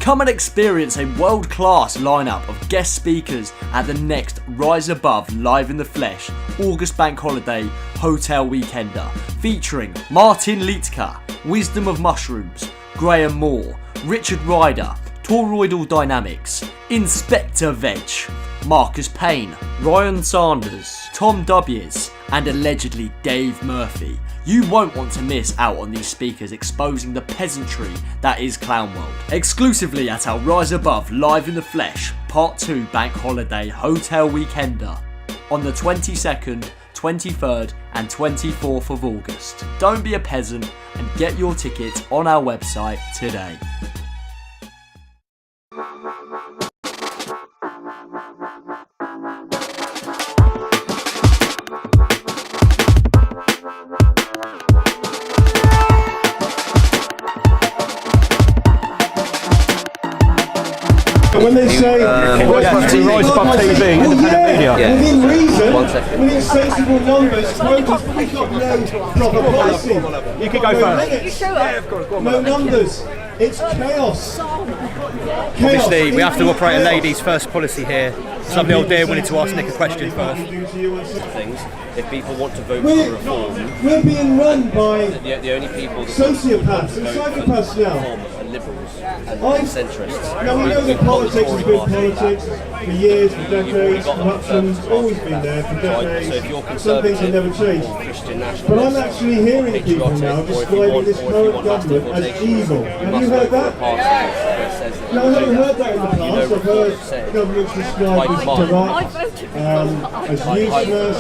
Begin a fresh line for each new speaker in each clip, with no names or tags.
Come and experience a world-class lineup of guest speakers at the next Rise Above Live in the Flesh August Bank Holiday Hotel Weekender, featuring Martin Liedtke, Wisdom of Mushrooms, Graham Moore, Richard Ryder, Toroidal Dynamics, Inspector Veg, Marcus Payne, Ryan Sanders, Tom W's, and allegedly Dave Murphy. You won't want to miss out on these speakers exposing the peasantry that is Clown World. Exclusively at our Rise Above Live in the Flesh Part 2 Bank Holiday Hotel Weekender on the 22nd, 23rd and 24th of August. Don't be a peasant and get your tickets on our website today.
When they say Rise Above TV, independent media.
Within reason,
within sensible numbers, quotas, we've got no proper policy. You can go first.
You show us.
No numbers. It's chaos.
Obviously, we have to operate a ladies' first policy here. Somebody old dear wanted to ask Nick a question first.
Things. If people want to vote for reform,
we're being run by
the only people that
sociopaths and psychopaths now.
are liberals and centrists.
Now we know that politics has been politics for years, for decades, corruption's always been there for decades.
So if you're
Some things have never changed.
Christian nationalist,
But I'm actually hearing people now describing this current government as evil. Have you heard that? No, I haven't heard that in the past. I've heard governments described as corrupt, as useless,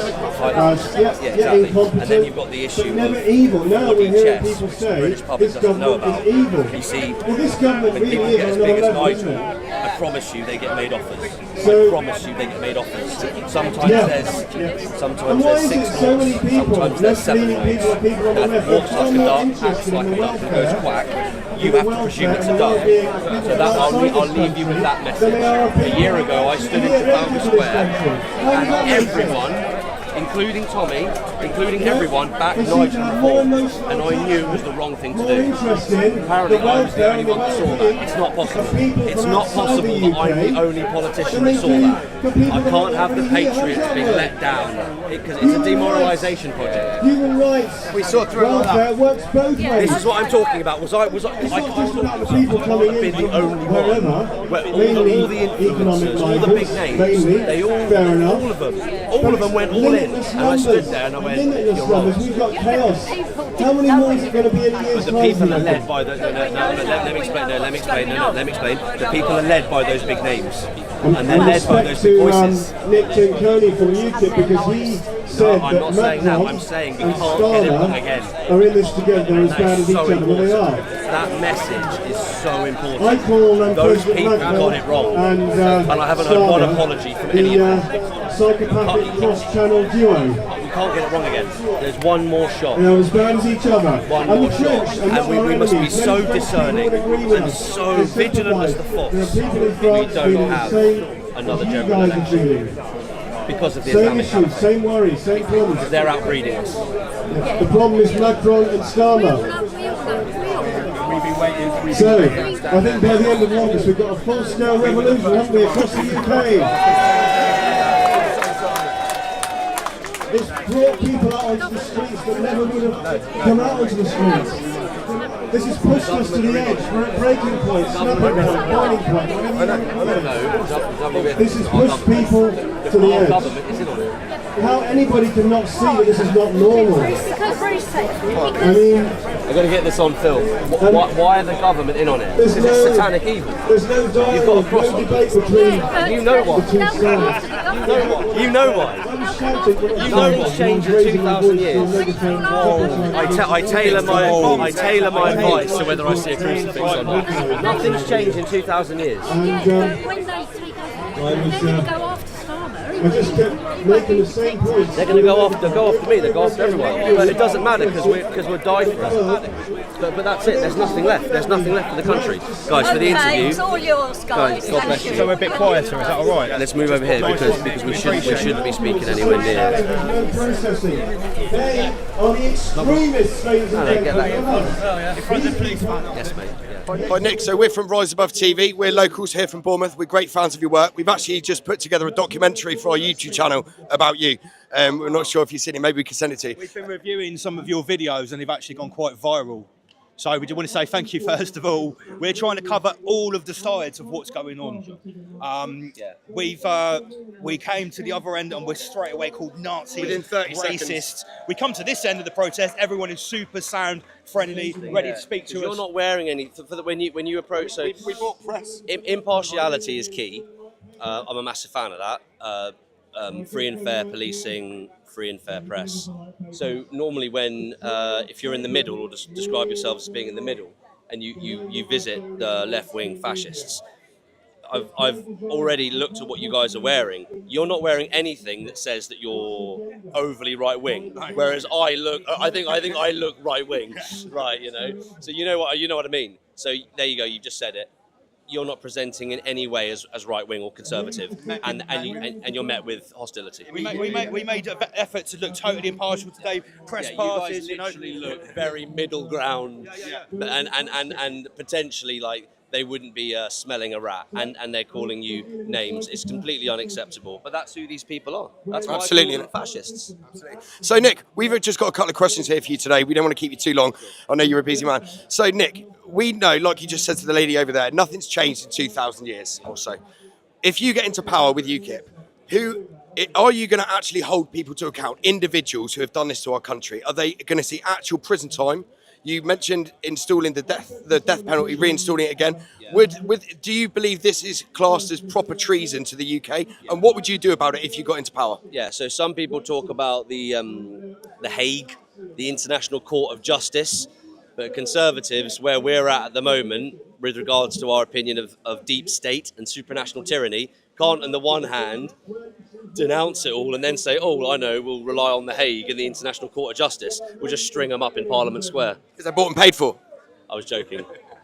incompetent,
and then you've got the issue
but never
of
evil. Now we're hearing people
the
say
British public
this
doesn't know
government
about.
is evil.
You see,
Well, this government
when
really
people
is
get as
on
big as
another level,
Nigel,
isn't it?
I promise you they get made offers.
So-
I promise you they get made offers. Sometimes
Yeah.
there's sometimes
And why
there's
is
6
it so many people,
sometimes there's 7
left-leaning people, people on the left,
walks
are
like a
not
duck, acts
interested
like
in
a
the
duck, and
welfare?
goes quack. You have to presume it's a duck. So that I'll leave you with that message. A year ago I stood in Trafalgar Square and everyone, including Tommy, including everyone, backed Nigel reform, and I knew it was the wrong thing to do. Apparently I was the only one that saw that. It's not possible. It's not possible that I'm the only politician that saw that. I can't have the patriots being let down because it's a demoralisation project.
Human rights,
We saw through all
welfare
that.
works both ways.
This is what I'm talking about. I can't
People coming in
been the
from
only
wherever,
one where
mainly
all the influencers,
economic
all the big
migrants,
names,
mainly,
they all,
fair enough.
all of them went all in.
limitless
And I stood
numbers.
there and I went,
Limitless
"You're wrong."
numbers. We've got chaos. How many more is it going to be in a year's
But the
time?
people are led by the. Let me explain. The people are led by those big names. And they're led by those big voices.
Nick Tinconi from UKIP, because he said
I'm not saying that. I'm saying we
and
can't get it wrong
Starmer
again.
are in this together as bad as each
So
other. Well, they
important.
are.
That message is so important.
I call them
Those
President
people
Macron
got it wrong.
and
I haven't heard one
Starmer,
apology from any of them.
the psychopathic cross-channel duo.
We can't get it wrong again. There's one more shot.
They are as bad as each other.
One
And
more
the
shot.
French are not
And we
our
must be
enemies.
so
Many French
discerning
people would agree with
and
us.
so
They
vigilant as the
sympathise.
fox
There are people in
that we
France
don't
feeling
have
the same
another
as you
general
guys are
election
feeling.
because of the
Same
Islamic
issues,
Caliphate.
same worries, same problems.
They're outbreeding us.
The problem is Macron and Starmer. So, I think by the end of August we've got a full-scale revolution, haven't we, across the UK? It's brought people out onto the streets that never would have come out onto the streets. This has pushed us to the edge. We're at breaking point, snapping point, boiling point, whatever you want to call it. This has pushed people to the
Our
edge.
government is in on it.
How anybody can not see that this is not normal? I mean,
I've got to get this on film. Why are the government in on it?
There's
Because it's
no-
satanic evil.
there's no
You've got a
dialogue,
cross
no
on.
debate between
You know why.
two sides.
You know why. Nothing's changed in 2,000 years. I tailor my advice to whether I see a crucifix or not. Nothing's changed in 2,000 years.
I just kept making the same point.
They're going to go after me. They'll go after everyone. But it doesn't matter because we're dying. But that's it. There's nothing left. There's nothing left for the country, guys. For the interview,
It's all yours, guys.
God bless you.
So we're a bit quieter, is that all right?
Let's move over here because we shouldn't be speaking anywhere near.
No processing. They are the extremists, ladies and
Get that
gentlemen.
Yes, mate. Yeah.
Hi Nick, so we're from Rise Above TV. We're locals here from Bournemouth. We're great fans of your work. We've actually just put together a documentary for our YouTube channel about you. We're not sure if you've seen it. Maybe we can send it to you.
We've been reviewing some of your videos and they've actually gone quite viral. So we do want to say thank you first of all. We're trying to cover all of the sides of what's going on. We came to the other end and we're straight away called Nazis,
Within 30
racists.
seconds.
We come to this end of the protest. Everyone is super sound, friendly, ready to speak to
You're
us.
not wearing any when you approach. So
We bought press.
impartiality is key. I'm a massive fan of that. Free and fair policing, free and fair press. So normally when if you're in the middle or describe yourself as being in the middle and you visit the left-wing fascists, I've already looked at what you guys are wearing. You're not wearing anything that says that you're overly right-wing, whereas I think I look right-wing, right? You know, so you know what I mean. So there you go. You just said it. You're not presenting in any way as right-wing or conservative, and you're met with hostility.
We made an effort to look totally impartial today. Press passes,
you guys literally look very middle ground, and potentially like they wouldn't be smelling a rat, and they're calling you names. It's completely unacceptable. But that's who these people are. That's why
Absolutely.
I call them fascists.
So Nick, we've just got a couple of questions here for you today. We don't want to keep you too long. I know you're a busy man. So Nick, we know, like you just said to the lady over there, nothing's changed in 2,000 years or so. If you get into power with UKIP, are you going to actually hold people to account, individuals who have done this to our country? Are they going to see actual prison time? You mentioned installing the death penalty, reinstalling it again. Do you believe this is classed as proper treason to the UK? And what would you do about it if you got into power?
Yeah. So some people talk about the Hague, the International Court of Justice, but Conservatives, where we're at the moment, with regards to our opinion of deep state and supranational tyranny, can't on the one hand denounce it all and then say, oh, I know, we'll rely on the Hague and the International Court of Justice. We'll just string them up in Parliament Square.
Is that bought and paid for?
I was joking.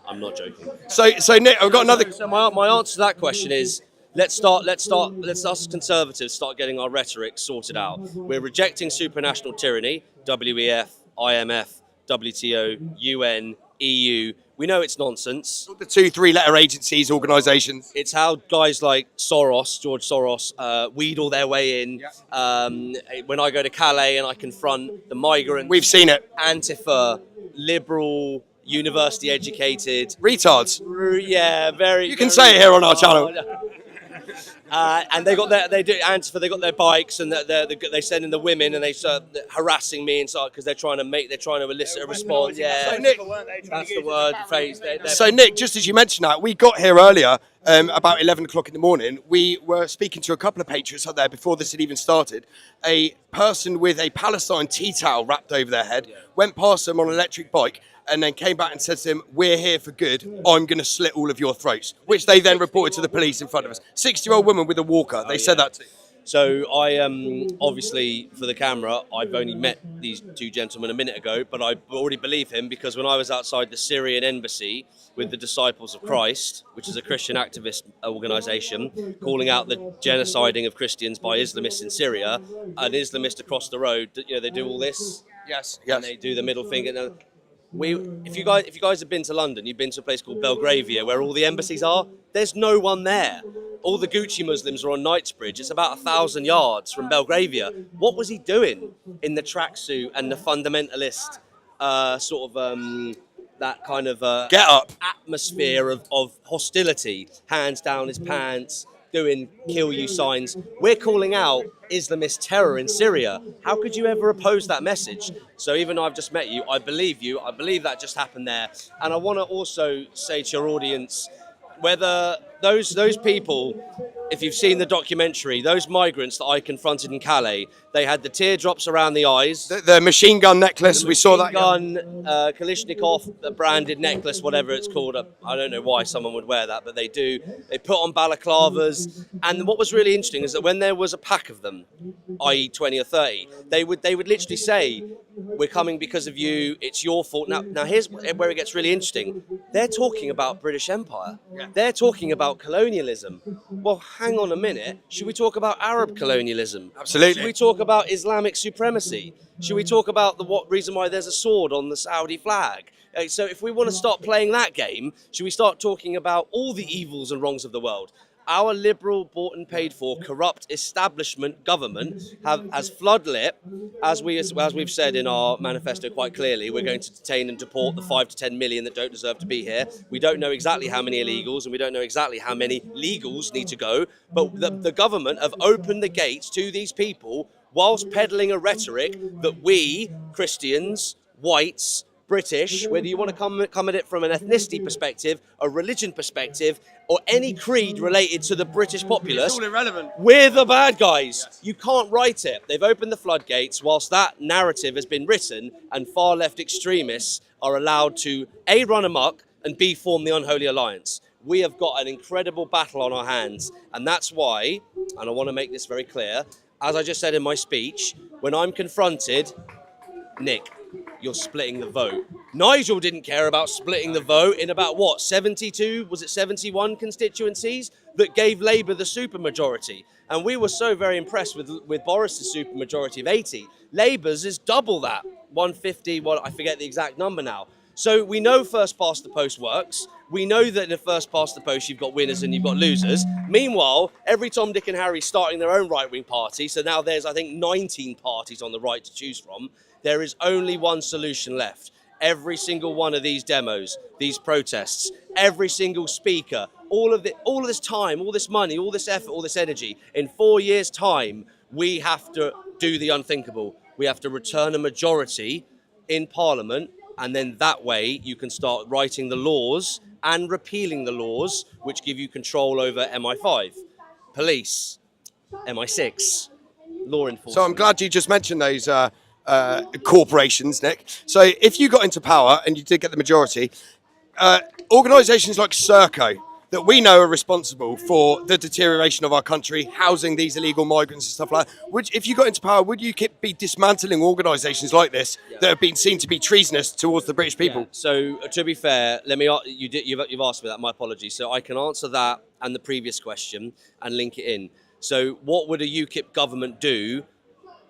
I'm not joking.
So Nick, I've got another.
So my answer to that question is, let's us conservatives start getting our rhetoric sorted out. We're rejecting supranational tyranny, WEF, IMF, WTO, UN, EU. We know it's nonsense.
The 2-3 letter agencies, organisations.
It's how guys like George Soros, wheedle their way in. When I go to Calais and I confront the migrant,
We've seen it.
Antifa, liberal, university educated.
Retards.
Yeah, very.
You can say it here on our channel.
And they got they do Antifa. They got their bikes, and they send in the women, and they start harassing me inside because they're trying to elicit a response. Yeah,
So Nick,
that's the word, the phrase.
So Nick, just as you mentioned that, we got here earlier, about 11 o'clock in the morning. We were speaking to a couple of patriots up there before this had even started. A person with a Palestine tea towel wrapped over their head went past them on an electric bike and then came back and said to them, "We're here for good. I'm going to slit all of your throats," which they then reported to the police in front of us. 60-year-old woman with a walker. They said that to you.
So I obviously, for the camera, I've only met these two gentlemen a minute ago, but I already believe him because when I was outside the Syrian embassy with the Disciples of Christ, which is a Christian activist organisation, calling out the genociding of Christians by Islamists in Syria, an Islamist across the road, they do all this.
Yes.
And they do the middle finger. Now, if you guys have been to London, you've been to a place called Belgravia where all the embassies are. There's no one there. All the Gucci Muslims are on Knightsbridge. It's about 1,000 yards from Belgravia. What was he doing in the tracksuit and the fundamentalist that kind of
Get up.
atmosphere of hostility? Hands down his pants, doing kill you signs. We're calling out Islamist terror in Syria. How could you ever oppose that message? So even though I've just met you, I believe you. I believe that just happened there. And I want to also say to your audience, whether those people, if you've seen the documentary, those migrants that I confronted in Calais, they had the teardrops around the eyes.
The machine gun necklace, we saw that.
Gun, Kalishnikov branded necklace, whatever it's called. I don't know why someone would wear that, but they do. They put on balaclavas. And what was really interesting is that when there was a pack of them, i.e. 20 or 30, they would literally say, "We're coming because of you, it's your fault." Now here's where it gets really interesting. They're talking about British Empire. They're talking about colonialism. Well, hang on a minute. Should we talk about Arab colonialism?
Absolutely.
Should we talk about Islamic supremacy? Should we talk about what reason why there's a sword on the Saudi flag? So if we want to start playing that game, should we start talking about all the evils and wrongs of the world? Our liberal, bought and paid for, corrupt establishment government has floodlit, as we've said in our manifesto quite clearly, we're going to detain and deport the 5 to 10 million that don't deserve to be here. We don't know exactly how many illegals and we don't know exactly how many legals need to go, but the government have opened the gates to these people whilst peddling a rhetoric that we, Christians, whites, British, whether you want to come at it from an ethnicity perspective, a religion perspective, or any creed related to the British populace,
It's all irrelevant.
we're the bad guys. Yes. You can't write it. They've opened the floodgates whilst that narrative has been written and far left extremists are allowed to A, run amok, and B, form the unholy alliance. We have got an incredible battle on our hands. And that's why, and I want to make this very clear, as I just said in my speech, when I'm confronted, Nick, you're splitting the vote. Nigel didn't care about splitting the vote in about 71 constituencies that gave Labour the supermajority. And we were so very impressed with Boris's supermajority of 80. Labour's is double that, 150, I forget the exact number now. So we know first past the post works. We know that in the first past the post you've got winners and you've got losers. Meanwhile, every Tom, Dick and Harry starting their own right-wing party. So now there's, I think, 19 parties on the right to choose from. There is only one solution left. Every single one of these demos, these protests, every single speaker, all of this time, all this money, all this effort, all this energy, in 4 years' time, we have to do the unthinkable. We have to return a majority in Parliament, and then that way you can start writing the laws and repealing the laws which give you control over MI5, police, MI6, law enforcement.
So I'm glad you just mentioned those corporations, Nick. So if you got into power and you did get the majority, organisations like Serco that we know are responsible for the deterioration of our country, housing these illegal migrants and stuff like that, if you got into power, would you be dismantling organisations like this that have been seen to be treasonous towards the British people?
Yeah. So to be fair, you've asked me that, my apologies. So I can answer that and the previous question and link it in. So what would a UKIP government do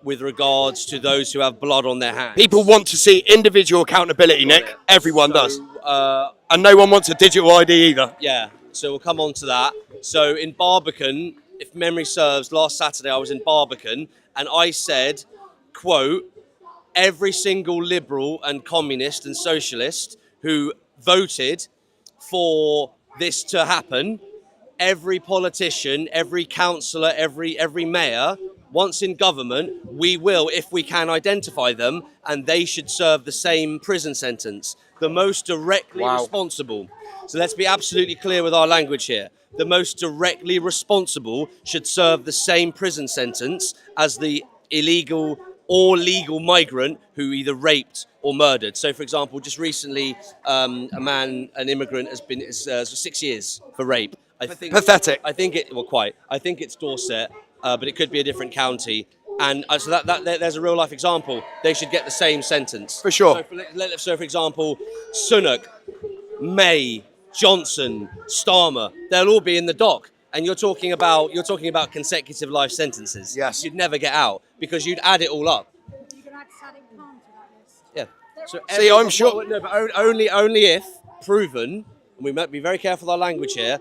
with regards to those who have blood on their hands?
People want to see individual accountability, Nick. Everyone does. And no one wants a digital ID either.
Yeah, so we'll come on to that. So in Barbican, if memory serves, last Saturday I was in Barbican and I said, quote, every single liberal and communist and socialist who voted for this to happen every politician, every councillor, every mayor, once in government, we will, if we can, identify them, and they should serve the same prison sentence. The most directly responsible. So let's be absolutely clear with our language here. The most directly responsible should serve the same prison sentence as the illegal or legal migrant who either raped or murdered. So, for example, just recently, an immigrant, has been 6 years for rape.
Pathetic.
I think it's Dorset, but it could be a different county. And so that there's a real life example. They should get the same sentence.
For sure.
So for example, Sunak, May, Johnson, Starmer, they'll all be in the dock. And you're talking about consecutive life sentences.
Yes.
You'd never get out because you'd add it all up.
You can add Sadiq Khan to that list.
Yeah. So
See, I'm sure.
No, but only if proven. And we might be very careful with our language here.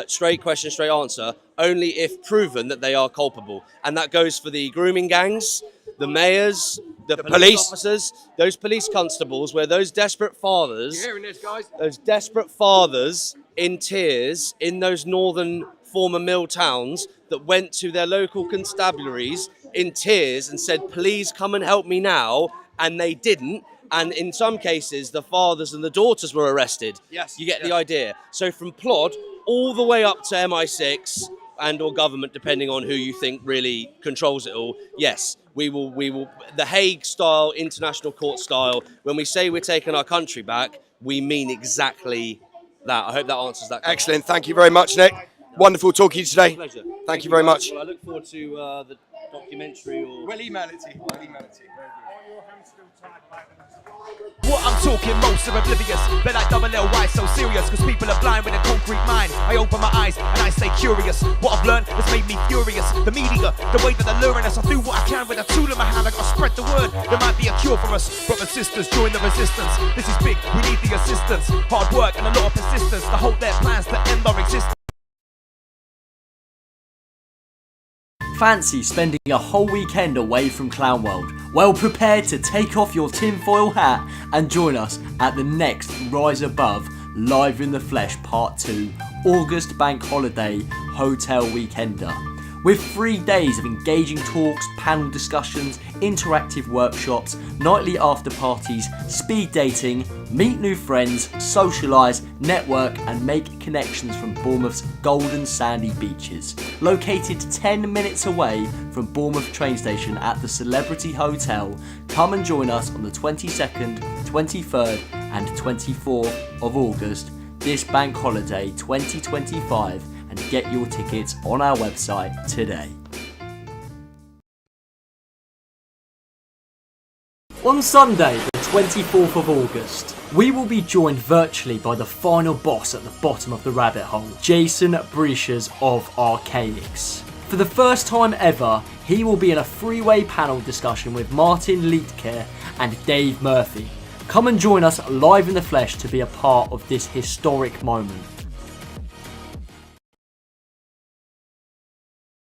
Straight question, straight answer. Only if proven that they are culpable, and that goes for the grooming gangs, the mayors, the police officers, those police constables, where those desperate fathers,
You hearing this, guys?
those desperate fathers in tears in those northern former mill towns that went to their local constabularies in tears and said, "Please come and help me now," and they didn't. And in some cases, the fathers and the daughters were arrested.
Yes.
You get the idea. So from Plod all the way up to MI6 and or government, depending on who you think really controls it all, yes, we will, the Hague style, international court style, when we say we're taking our country back, we mean exactly that. I hope that answers that question.
Excellent. Thank you very much, Nick. Wonderful talking to you today.
Pleasure.
Thank you very much.
Well, I look forward to the documentary.
We'll email it to you.
What I'm talking, most are oblivious. But I double L why so serious? Cause people are blind with a concrete mind. I open my eyes and I stay curious. What I've learned has made me furious. The media, the way that they're luring us. I do what I can with a tool in my hand. I gotta spread the word. There might be a cure for us. Brothers and sisters, join the resistance. This is big, we need the assistance. Hard work and a lot of persistence to hold their plans to end our existence.
Fancy spending a whole weekend away from Clown World? Well prepared to take off your tinfoil hat and join us at the next Rise Above Live in the Flesh Part 2 August Bank Holiday Hotel Weekender. With 3 days of engaging talks, panel discussions, interactive workshops, nightly after parties, speed dating, meet new friends, socialise, network and make connections from Bournemouth's golden sandy beaches. Located 10 minutes away from Bournemouth train station at the Celebrity Hotel, come and join us on the 22nd, 23rd and 24th of August, this bank holiday 2025, and get your tickets on our website today. On Sunday, the 24th of August, we will be joined virtually by the final boss at the bottom of the rabbit hole, Jason Breishers of Archaix. For the first time ever, he will be in a three-way panel discussion with Martin Liedtke and Dave Murphy. Come and join us live in the flesh to be a part of this historic moment.